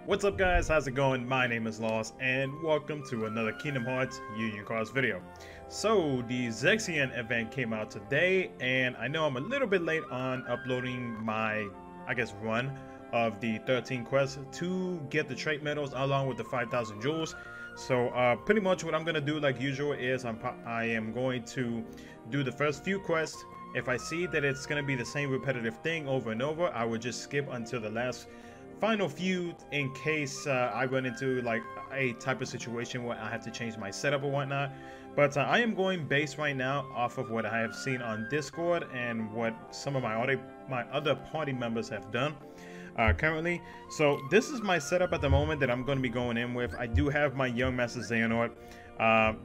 What's up guys, how's it going? My name is Lost and welcome to another Kingdom Hearts Union Cards video. So the Zexion event came out today and I know I'm a little bit late on uploading my, run of the 13 quests to get the trait medals along with the 5,000 jewels. So pretty much what I'm going to do like usual is I am going to do the first few quests. If I see that it's going to be the same repetitive thing over and over, I would just skip until the last final few in case I run into like a type of situation where I have to change my setup or whatnot. But I am going based right now off of what I have seen on Discord and what some of my other party members have done currently. So this is my setup at the moment that I'm going to be going in with. I do have my Young Master Xehanort.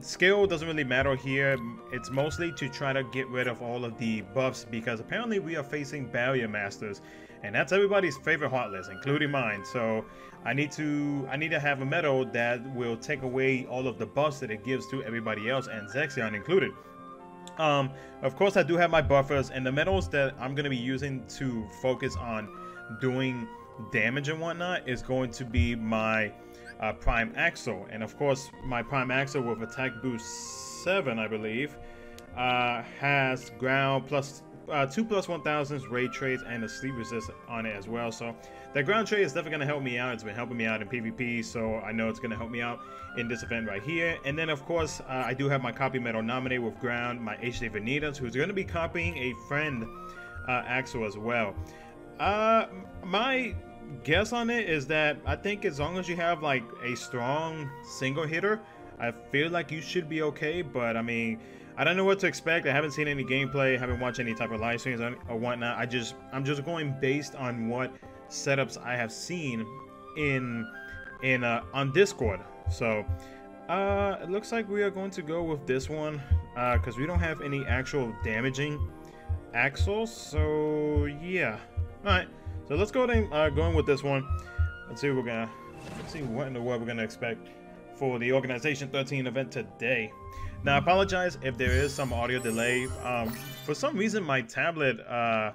Skill doesn't really matter here. It's mostly to try to get rid of all of the buffs because apparently we are facing Barrier Masters. And that's everybody's favorite heartless, including mine. So I need to have a medal that will take away all of the buffs that it gives to everybody else, and Zexion included. Of course, I do have my buffers, and the medals that I'm going to be using to focus on doing damage and whatnot is going to be my Prime Axle. And of course, my Prime Axle with attack boost 7, I believe, has ground plus 2 plus 1000s raid trades and a sleep resist on it as well. So that ground trade is definitely going to help me out. It's been helping me out in PvP, so I know it's going to help me out in this event right here. And then of course I do have my copy medal nominated with ground, my HD Vanitas, who's going to be copying a friend Axel as well. My guess on it is that I think as long as you have like a strong single hitter, I feel like you should be okay. But I mean, I don't know what to expect. I haven't seen any gameplay, haven't watched any type of live streams or whatnot. I'm just going based on what setups I have seen on Discord. So it looks like we are going to go with this one because we don't have any actual damaging axles. So yeah, all right. So let's go ahead going with this one. Let's see what in the world we're gonna expect for the Organization 13 event today. Now, I apologize if there is some audio delay. For some reason, my tablet, no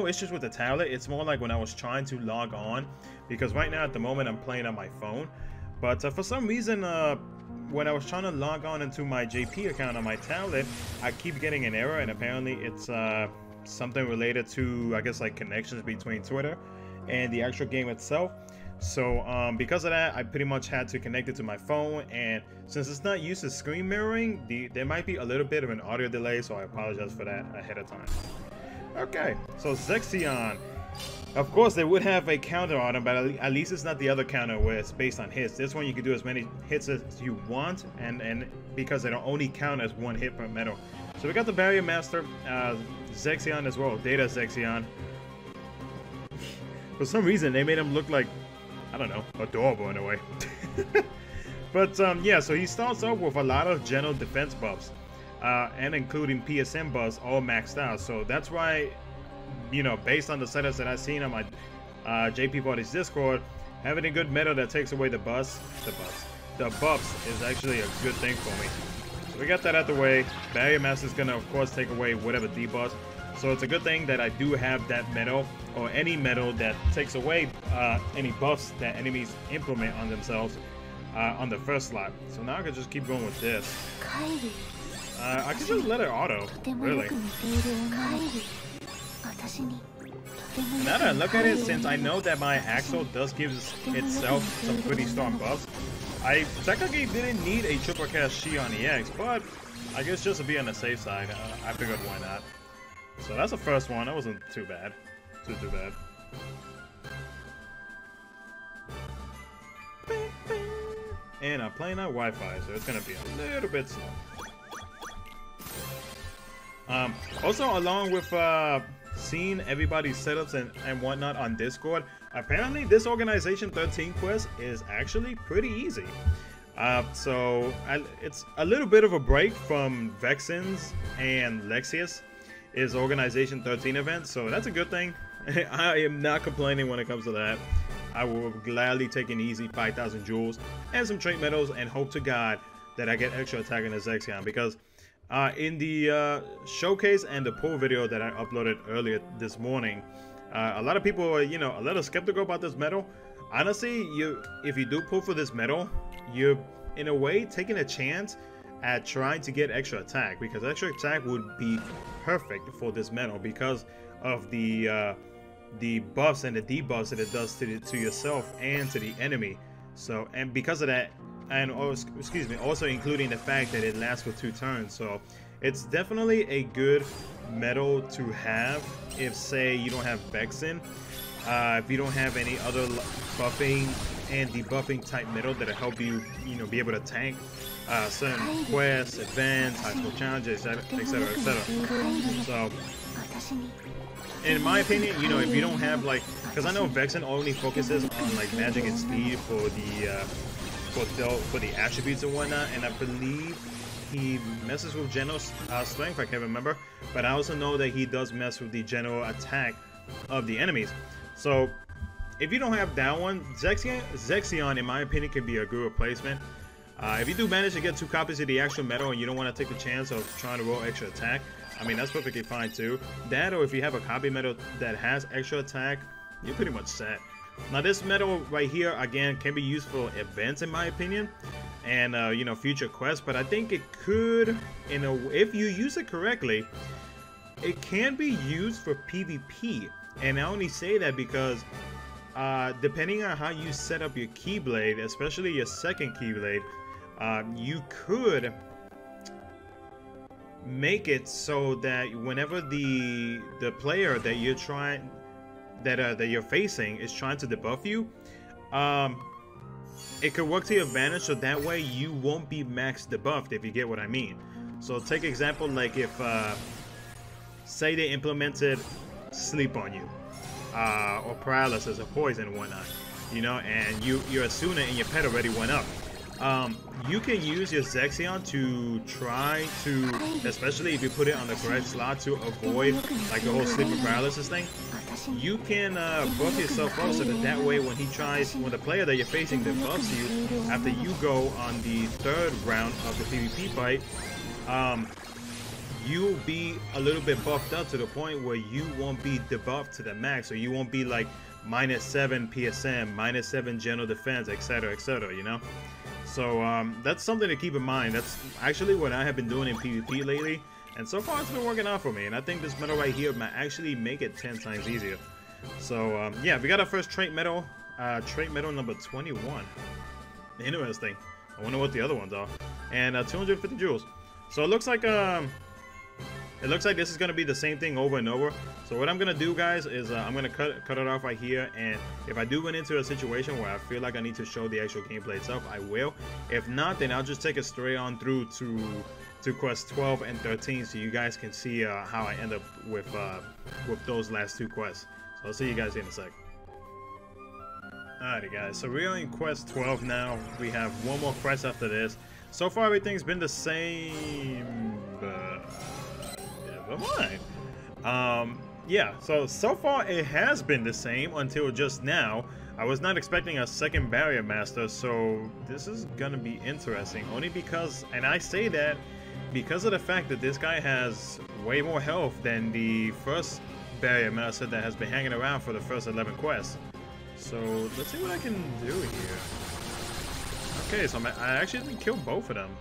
issues with the tablet. It's more like when I was trying to log on, because right now at the moment I'm playing on my phone. But for some reason, when I was trying to log on into my JP account on my tablet, I keep getting an error, and apparently it's something related to, I guess, like connections between Twitter and the actual game itself. So because of that, I pretty much had to connect it to my phone, and since it's not used to screen mirroring, there might be a little bit of an audio delay, so I apologize for that ahead of time. Okay, so Zexion. Of course, they would have a counter on him, but at least it's not the other counter where it's based on hits. This one you can do as many hits as you want, and because they don't only count as one hit per medal. So we got the Barrier Master, Zexion as well, Data Zexion. For some reason, they made him look like, I don't know, adorable in a way. But yeah, so he starts off with a lot of general defense buffs, and including PSM buffs all maxed out. So that's why, you know, based on the setups that I've seen on my JP Party's Discord, having a good meta that takes away the buffs is actually a good thing for me. So we got that out the way. Barrier Master is gonna of course take away whatever debuffs. So it's a good thing that I do have that medal, or any medal that takes away any buffs that enemies implement on themselves on the first slot. So now I can just keep going with this. I can just let it auto, really. Now that I look at it, since I know that my Axle does give itself some pretty strong buffs, I technically didn't need a triple cast Shion EX, but I guess just to be on the safe side, I figured why not. So that's the first one. That wasn't too bad. Too bad. And I'm playing on Wi-Fi, so it's gonna be a little bit slow. Also, along with seeing everybody's setups and whatnot on Discord, apparently this Organization 13 quest is actually pretty easy. So it's a little bit of a break from Vexen's and Lexius is Organization 13 event, so that's a good thing. I am not complaining when it comes to that. I will gladly take an easy 5,000 jewels and some trait medals and hope to God that I get extra attack in the Zexion, because in the showcase and the poll video that I uploaded earlier this morning, A lot of people are, you know, a little skeptical about this medal. Honestly, if you do pull for this medal, you're in a way taking a chance at trying to get extra attack, because extra attack would be perfect for this medal because of the buffs and the debuffs that it does to yourself and to the enemy. So, and because of that, and also, excuse me, also including the fact that it lasts for 2 turns, so it's definitely a good medal to have if, say, you don't have Zexion, if you don't have any other buffing and debuffing type medal that'll help you, you know, be able to tank certain quests, events, high score challenges, etc, etc. So, in my opinion, you know, if you don't have, like, because I know Zexion only focuses on like magic and speed for the attributes and whatnot, and I believe he messes with general strength. I can't remember, but I also know that he does mess with the general attack of the enemies. So if you don't have that one, Zexion, in my opinion, can be a good replacement. If you do manage to get 2 copies of the actual medal and you don't want to take the chance of trying to roll extra attack, I mean, that's perfectly fine too. That, or if you have a copy medal that has extra attack, you're pretty much set. Now this medal right here, again, can be used for events in my opinion, and you know, future quests, but I think it could, if you use it correctly, it can be used for PvP. And I only say that because depending on how you set up your Keyblade, especially your second Keyblade, you could make it so that whenever the player that you're trying that you're facing is trying to debuff you, it could work to your advantage, so that way you won't be max debuffed, if you get what I mean. So take example, like if say they implemented sleep on you, or paralysis or poison and whatnot, you know, and you're a Asuna and your pet already went up. You can use your Zexion to try to, especially if you put it on the correct slot, to avoid like the whole sleep and paralysis thing. You can buff yourself up so that way when when the player that you're facing debuffs you, after you go on the 3rd round of the PvP fight, you'll be a little bit buffed up to the point where you won't be debuffed to the max, so you won't be like -7 PSM, -7 general defense, etc, etc, you know. So that's something to keep in mind. That's actually what I have been doing in PvP lately, and so far it's been working out for me, and I think this medal right here might actually make it 10 times easier. So yeah, we got our first trait medal number 21. Interesting. I wonder what the other ones are. And 250 jewels. So it looks like this is going to be the same thing over and over. So what I'm going to do, guys, is I'm going to cut it off right here. And if I do run into a situation where I feel like I need to show the actual gameplay itself, I will. If not, then I'll just take it straight on through to quest 12 and 13, so you guys can see how I end up with those last 2 quests. So I'll see you guys in a sec. Alrighty, guys. So we're in quest 12 now. We have 1 more quest after this. So far, everything's been the same. Never mind. Yeah, so far it has been the same until just now. I was not expecting a 2nd barrier master, so this is gonna be interesting, only because, and I say that because of the fact that this guy has way more health than the 1st barrier master that has been hanging around for the first 11 quests. So let's see what I can do here. Okay, so I actually didn't kill both of them.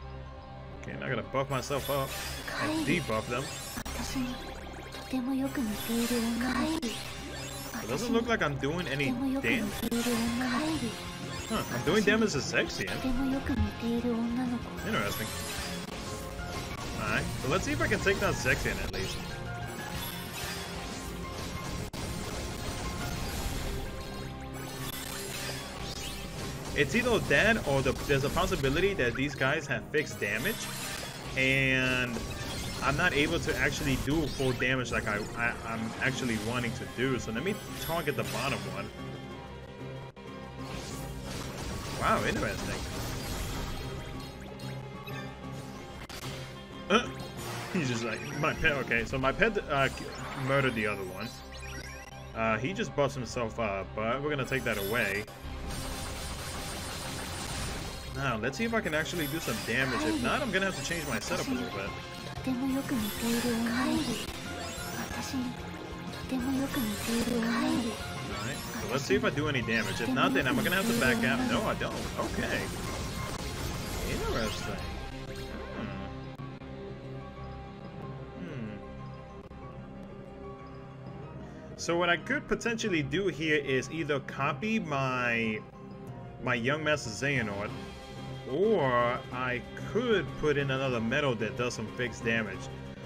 Okay, now I gotta buff myself up and debuff them. It doesn't look like I'm doing any damage. Huh, I'm doing damage to Zexion. Interesting. Alright, so let's see if I can take down Zexion at least. It's either that or there's a possibility that these guys have fixed damage and I'm not able to actually do full damage like I'm actually wanting to do. So let me target the bottom one. Wow, interesting. He's just like, my pet, okay, so my pet murdered the other one. He just buffs himself up, but we're gonna take that away. Now, let's see if I can actually do some damage. If not, I'm gonna have to change my setup a little bit. Alright, so let's see if I do any damage. If not, then I'm gonna have to back out. No, I don't. Okay. Interesting. So what I could potentially do here is either copy my Young Master Xehanort, or I could put in another metal that does some fixed damage.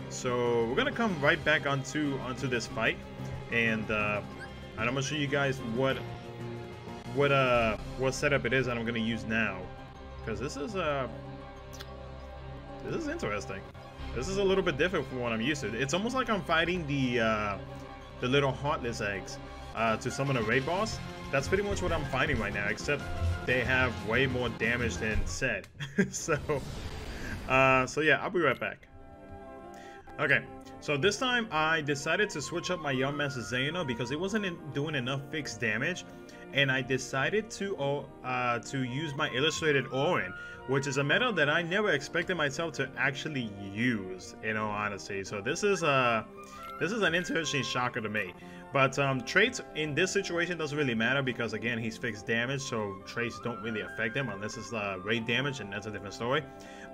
So we're gonna come right back onto this fight, and I'm gonna show you guys what setup it is that I'm gonna use now, because this is interesting. This is a little bit different from what I'm used to. It's almost like I'm fighting the little Heartless eggs to summon a raid boss. That's pretty much what I'm fighting right now, except they have way more damage than said. So yeah, I'll be right back. Okay, so this time I decided to switch up my Young Master Xehanort because it wasn't doing enough fixed damage, and I decided to use my Illustrated Orin, which is a metal that I never expected myself to actually use, in all honesty. So this is an interesting shocker to me. But traits in this situation doesn't really matter because, again, he's fixed damage, so traits don't really affect him unless it's raid damage, and that's a different story.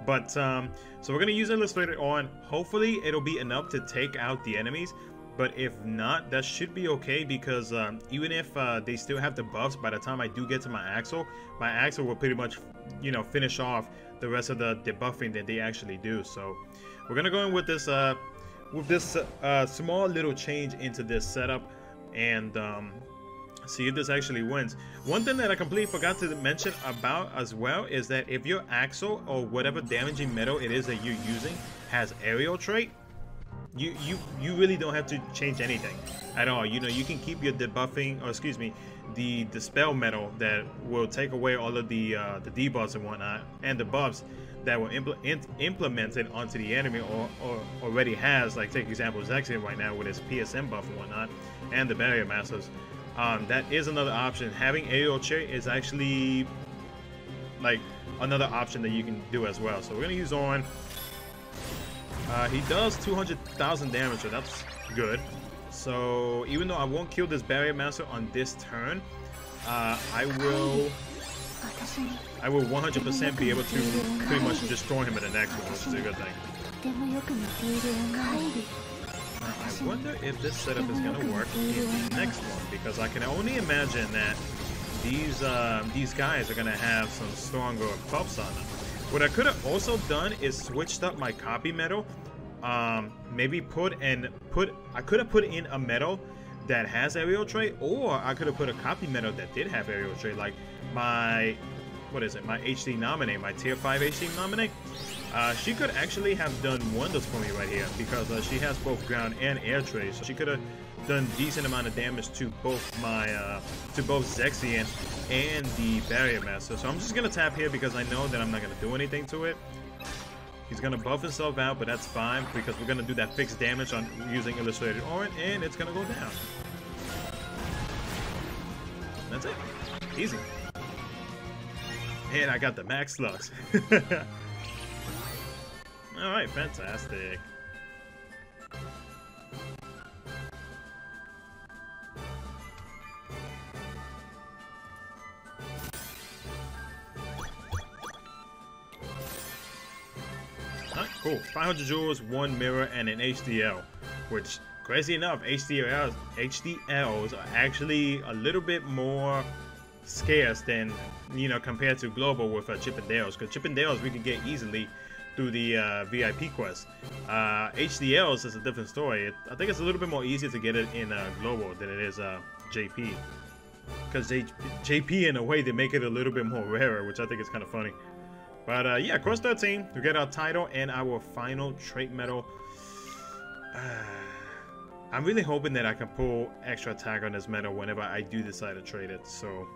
But so we're gonna use Illustrated on. Hopefully it'll be enough to take out the enemies, but if not, that should be okay, because even if they still have the buffs, by the time I do get to my Axel will pretty much, you know, finish off the rest of the debuffing that they actually do. So we're gonna go in with this small little change into this setup, and see if this actually wins. One thing that I completely forgot to mention about as well is that if your Axel or whatever damaging metal it is that you're using has aerial trait, you really don't have to change anything at all. You know, you can keep your debuffing, or excuse me, the dispel metal that will take away all of the debuffs and whatnot, and the buffs that were implemented onto the enemy or already has. Like, take example Zexion right now with his PSM buff and whatnot, and the Barrier Masters. That is another option. Having aerial trait is actually like another option that you can do as well. So we're gonna use on. He does 200,000 damage, so that's good. So even though I won't kill this Barrier Master on this turn, I will 100% be able to pretty much destroy him in the next one, which is a good thing. I wonder if this setup is going to work in the next one, because I can only imagine that these guys are going to have some stronger buffs on them. What I could have also done is switched up my copy metal. Maybe I could have put in a metal that has aerial trait, or I could have put a copy metal that did have aerial trait, like my my HD nominee, my tier 5 HD nominee. She could actually have done wonders for me right here, because she has both ground and air trait, so she could have done decent amount of damage to both my Zexion and the Barrier Master. So I'm just gonna tap here because I know that I'm not gonna do anything to it. He's gonna buff himself out, but that's fine because we're gonna do that fixed damage on using Illustrated Orin, and it's gonna go down. That's it. Easy. And I got the max lux. Alright, fantastic. Alright, cool. 500 jewels, 1 mirror, and an HDL. Which, crazy enough, HDLs are actually a little bit more scarce than, you know, compared to global with Chip and Dales, because Chip and Dales we can get easily through the VIP quest. HDLs is a different story. I think it's a little bit more easier to get it in global than it is JP, because JP in a way they make it a little bit more rarer, which I think is kind of funny. But yeah, course 13 to get our title and our final trait medal. I'm really hoping that I can pull extra attack on this medal whenever I do decide to trade it. So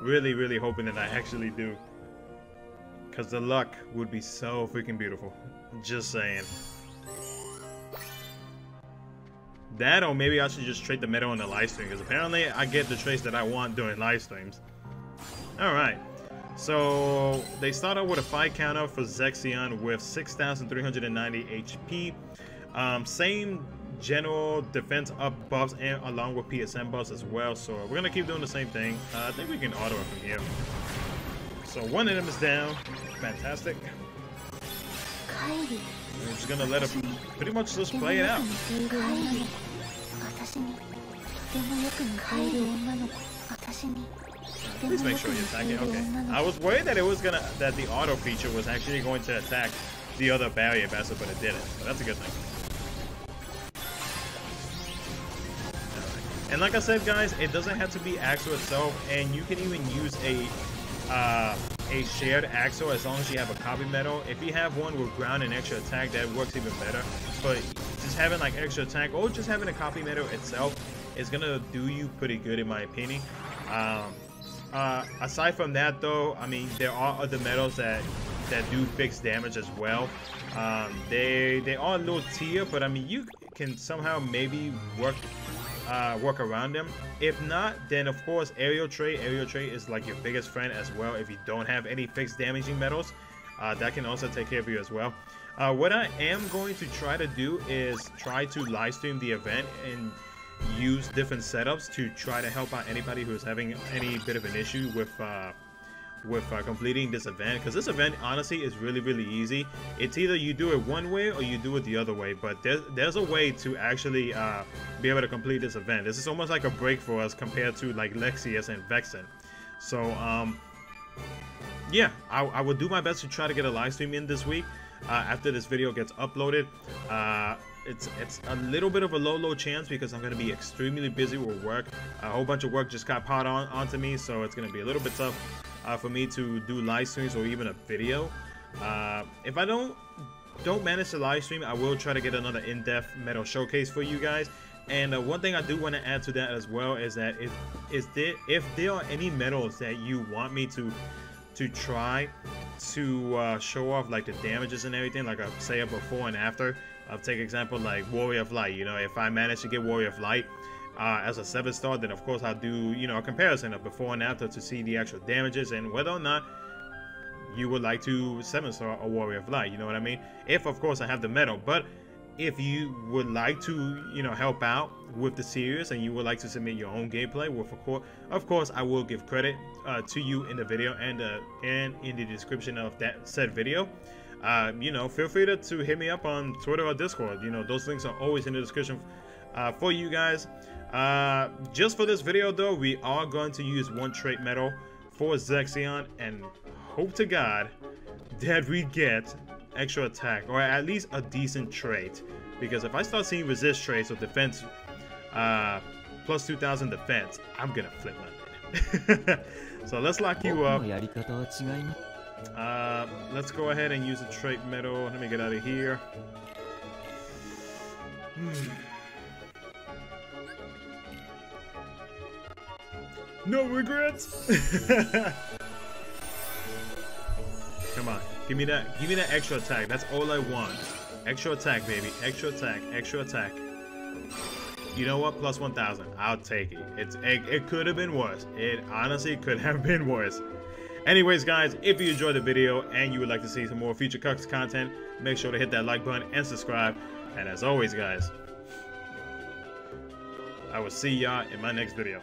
really hoping that I actually do, because the luck would be so freaking beautiful. Just saying. That, or maybe I should just trade the medal on the live stream, because apparently I get the traits that I want during live streams. Alright, so they start out with a 5 counter for Zexion with 6,390 HP. Same general defense up buffs and along with PSM buffs as well. So we're gonna keep doing the same thing. I think we can auto it from here. So one of them is down. Fantastic. We're just gonna let him pretty much just play it out. Please make sure you attack it. Okay. I was worried that that the auto feature was actually going to attack the other barrier vessel, but it didn't. So that's a good thing. And like I said, guys, it doesn't have to be Axel itself, and you can even use a shared Axel as long as you have a copy metal. If you have one with ground and extra attack, that works even better. But just having like extra attack or just having a copy metal itself is gonna do you pretty good in my opinion. Aside from that, though, I mean, there are other metals that do fixed damage as well. They are a little tier, but I mean, you can somehow maybe work around them. If not, then of course aerial trait is like your biggest friend as well. If you don't have any fixed damaging metals, that can also take care of you as well. What I am going to try to do is try to live stream the event and use different setups to try to help out anybody who's having any bit of an issue with completing this event, because this event honestly is really easy. It's either you do it one way or you do it the other way, but there's a way to actually be able to complete this event. This is almost like a break for us compared to like Lexius and Vexen. So yeah, I will do my best to try to get a live stream in this week after this video gets uploaded. It's a little bit of a low chance because I'm going to be extremely busy with work. A whole bunch of work just got piled onto me, so it's going to be a little bit tough for me to do live streams or even a video. If I don't manage to live stream, I will try to get another in-depth metal showcase for you guys. And one thing I do want to add to that as well is that if there are any metals that you want me to try to show off, like the damages and everything, like say a before and after. I'll take example like Warrior of Light. You know, if I manage to get Warrior of Light as a 7-star, then of course I'll do, you know, a comparison of before and after to see the actual damages and whether or not you would like to 7-star a Warrior of Light. You know what I mean? If of course I have the metal. But if you would like to, you know, help out with the series and you would like to submit your own gameplay, with of course I will give credit to you in the video and in the description of that said video. You know, feel free to hit me up on Twitter or Discord. You know, those links are always in the description for you guys. Just for this video though, we are going to use one trait metal for Zexion and hope to God that we get extra attack or at least a decent trait, because if I start seeing resist traits or defense plus 2000 defense, I'm gonna flip my lid. So let's lock you up. Let's go ahead and use a trait metal. Let me get out of here. No regrets. Come on, give me that extra attack. That's all I want. Extra attack, baby. Extra attack. You know what? Plus 1000. I'll take it. It could have been worse. It honestly could have been worse. Anyways, guys, if you enjoyed the video and you would like to see some more future KHUx content, make sure to hit that like button and subscribe. And as always, guys, I will see y'all in my next video.